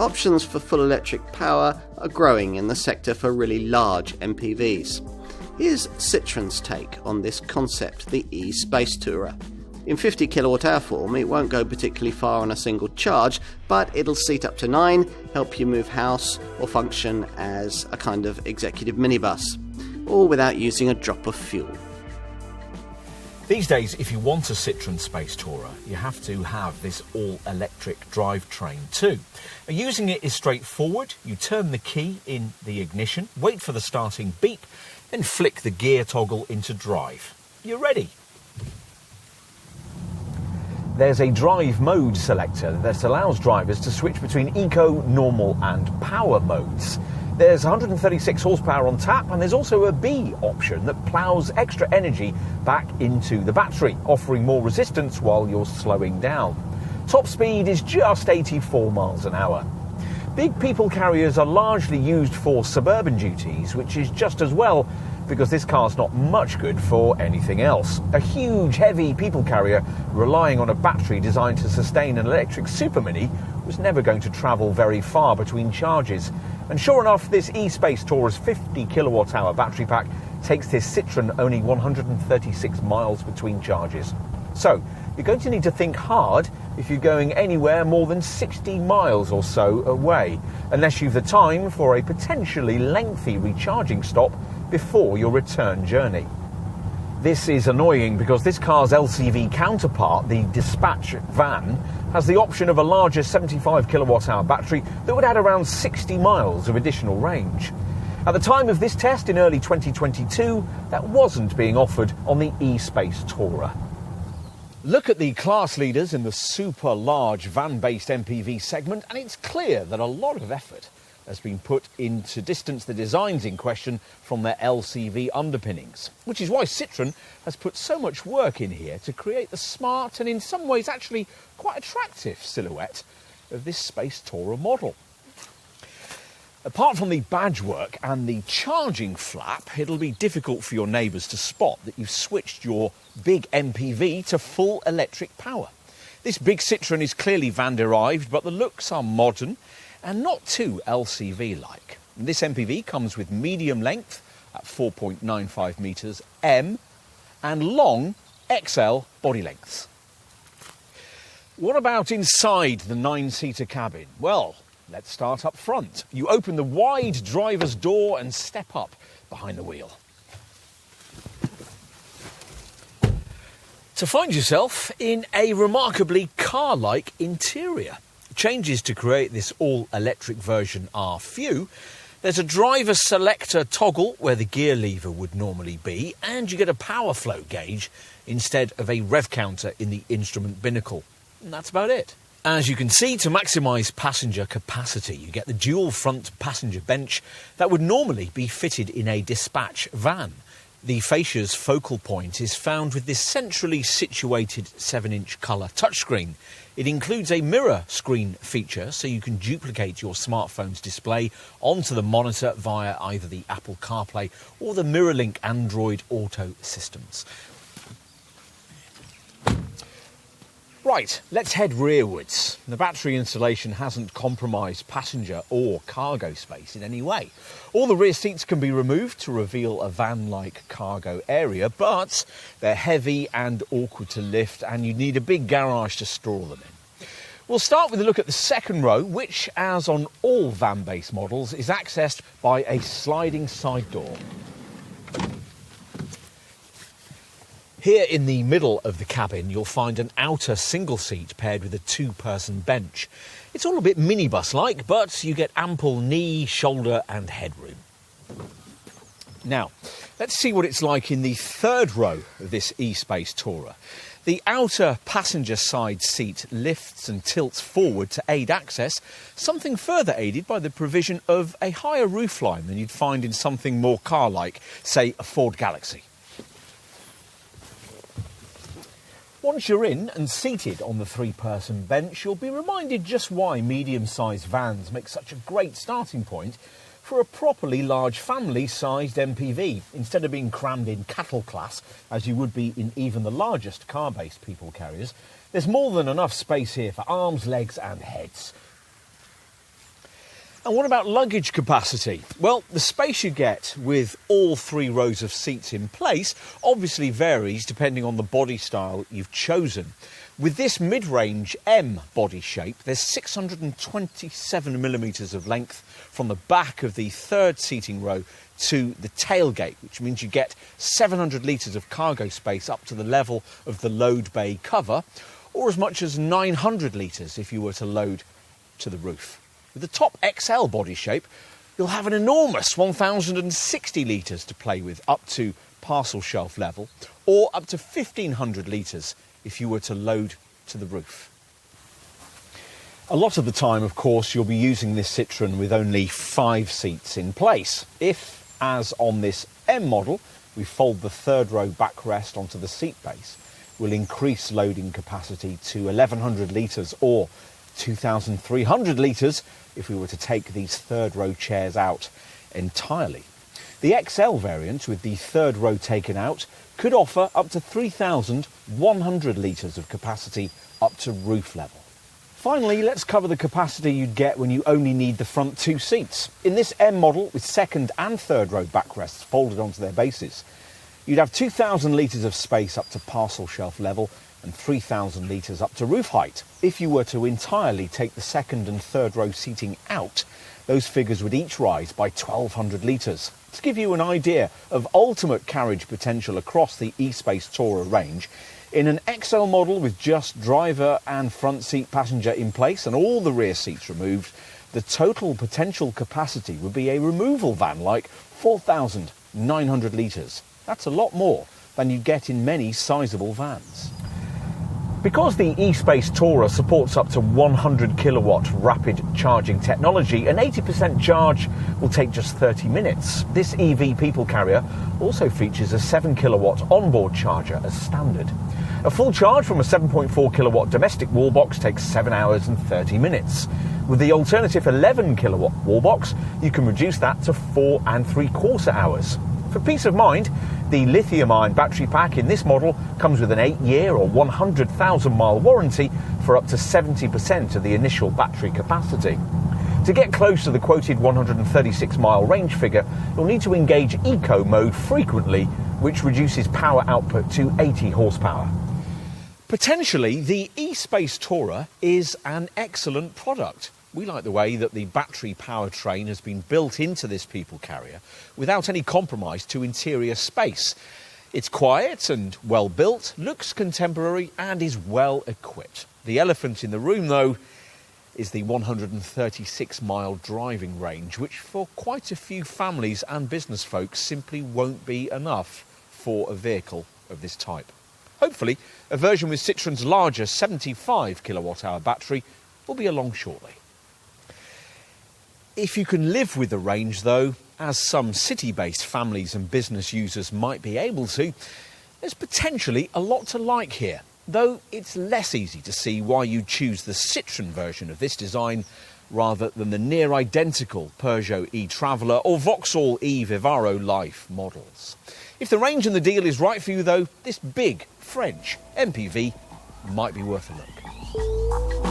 options for full electric power are growing in the sector for really large MPVs. Here's Citroen's take on this concept, the e-SpaceTourer. In 50 kWh form, it won't go particularly far on a single charge, but it'll seat up to 9, help you move house, or function as a kind of executive minibus, all without using a drop of fuel. These days, if you want a Citroen SpaceTourer, you have to have this all-electric drivetrain too. Using it is straightforward. You turn the key in the ignition, wait for the starting beep, then flick the gear toggle into drive. You're ready. There's a drive mode selector that allows drivers to switch between eco, normal and power modes. There's 136 horsepower on tap, and there's also a B option that ploughs extra energy back into the battery, offering more resistance while you're slowing down. Top speed is just 84 miles an hour. Big people carriers are largely used for suburban duties, which is just as well, because this car's not much good for anything else. A huge, heavy people carrier relying on a battery designed to sustain an electric Super Mini was never going to travel very far between charges. And sure enough, this e-SpaceTourer's 50 kilowatt-hour battery pack takes this Citroen only 136 miles between charges. So, you're going to need to think hard if you're going anywhere more than 60 miles or so away, unless you've the time for a potentially lengthy recharging stop before your return journey. This is annoying because this car's LCV counterpart, the Dispatch van, has the option of a larger 75 kilowatt-hour battery that would add around 60 miles of additional range. At the time of this test in early 2022, that wasn't being offered on the e-SpaceTourer. Look at the class leaders in the super large van-based MPV segment, and it's clear that a lot of effort has been put in to distance the designs in question from their LCV underpinnings, which is why Citroen has put so much work in here to create the smart and in some ways actually quite attractive silhouette of this SpaceTourer model. Apart from the badge work and the charging flap, it'll be difficult for your neighbours to spot that you've switched your big MPV to full electric power. This big Citroen is clearly van-derived, but the looks are modern and not too LCV-like. This MPV comes with medium length at 4.95 metres M and long XL body lengths. What about inside the 9-seater cabin? Well, let's start up front. You open the wide driver's door and step up behind the wheel, to find yourself in a remarkably car-like interior. Changes to create this all-electric version are few. There's a driver selector toggle where the gear lever would normally be, and you get a power flow gauge instead of a rev counter in the instrument binnacle. And that's about it. As you can see, to maximise passenger capacity, you get the dual front passenger bench that would normally be fitted in a dispatch van. The fascia's focal point is found with this centrally situated 7-inch colour touchscreen. It includes a mirror screen feature, so you can duplicate your smartphone's display onto the monitor via either the Apple CarPlay or the MirrorLink Android Auto systems. Right, let's head rearwards. The battery installation hasn't compromised passenger or cargo space in any way. All the rear seats can be removed to reveal a van-like cargo area, but they're heavy and awkward to lift, and you need a big garage to store them in. We'll start with a look at the second row, which, as on all van-based models, is accessed by a sliding side door. Here in the middle of the cabin, you'll find an outer single seat paired with a 2-person bench. It's all a bit minibus-like, but you get ample knee, shoulder and headroom. Now, let's see what it's like in the third row of this e-SpaceTourer. The outer passenger side seat lifts and tilts forward to aid access, something further aided by the provision of a higher roofline than you'd find in something more car-like, say a Ford Galaxy. Once you're in and seated on the 3-person bench, you'll be reminded just why medium-sized vans make such a great starting point for a properly large family-sized MPV, instead of being crammed in cattle class, as you would be in even the largest car-based people carriers. There's more than enough space here for arms, legs and heads. And what about luggage capacity? Well, the space you get with all 3 rows of seats in place obviously varies depending on the body style you've chosen. With this mid-range M body shape, there's 627mm of length from the back of the 3rd seating row to the tailgate, which means you get 700 litres of cargo space up to the level of the load bay cover, or as much as 900 litres if you were to load to the roof. With the top XL body shape, you'll have an enormous 1,060 litres to play with up to parcel shelf level, or up to 1,500 litres if you were to load to the roof. A lot of the time, of course, you'll be using this Citroen with only 5 seats in place. If, as on this M model, we fold the 3rd row backrest onto the seat base, we'll increase loading capacity to 1,100 litres or 2,300 litres if we were to take these 3rd row chairs out entirely. The XL variant, with the 3rd row taken out, could offer up to 3,100 litres of capacity up to roof level. Finally, let's cover the capacity you'd get when you only need the front 2 seats. In this M model, with 2nd and 3rd row backrests folded onto their bases, you'd have 2,000 litres of space up to parcel shelf level and 3,000 litres up to roof height. If you were to entirely take the 2nd and 3rd row seating out, those figures would each rise by 1,200 litres. To give you an idea of ultimate carriage potential across the e-SpaceTourer range, in an XL model with just driver and front seat passenger in place and all the rear seats removed, the total potential capacity would be a removal van like 4,900 litres. That's a lot more than you get in many sizable vans. Because the e-SpaceTourer supports up to 100 kilowatt rapid charging technology, an 80% charge will take just 30 minutes. This EV people carrier also features a 7 kilowatt onboard charger as standard. A full charge from a 7.4 kilowatt domestic wall box takes 7 hours and 30 minutes. With the alternative 11 kilowatt wall box, you can reduce that to 4 3/4 hours. For peace of mind, the lithium-ion battery pack in this model comes with an 8-year or 100,000 mile warranty for up to 70% of the initial battery capacity. To get close to the quoted 136 mile range figure, you'll need to engage eco mode frequently, which reduces power output to 80 horsepower. Potentially, the e-SpaceTourer is an excellent product. We like the way that the battery powertrain has been built into this people carrier without any compromise to interior space. It's quiet and well built, looks contemporary and is well equipped. The elephant in the room, though, is the 136 mile driving range, which for quite a few families and business folks simply won't be enough for a vehicle of this type. Hopefully, a version with Citroen's larger 75 kilowatt hour battery will be along shortly. If you can live with the range, though, as some city-based families and business users might be able to, there's potentially a lot to like here, though it's less easy to see why you'd choose the Citroen version of this design rather than the near-identical Peugeot e-Traveller or Vauxhall e-Vivaro Life models. If the range and the deal is right for you, though, this big French MPV might be worth a look.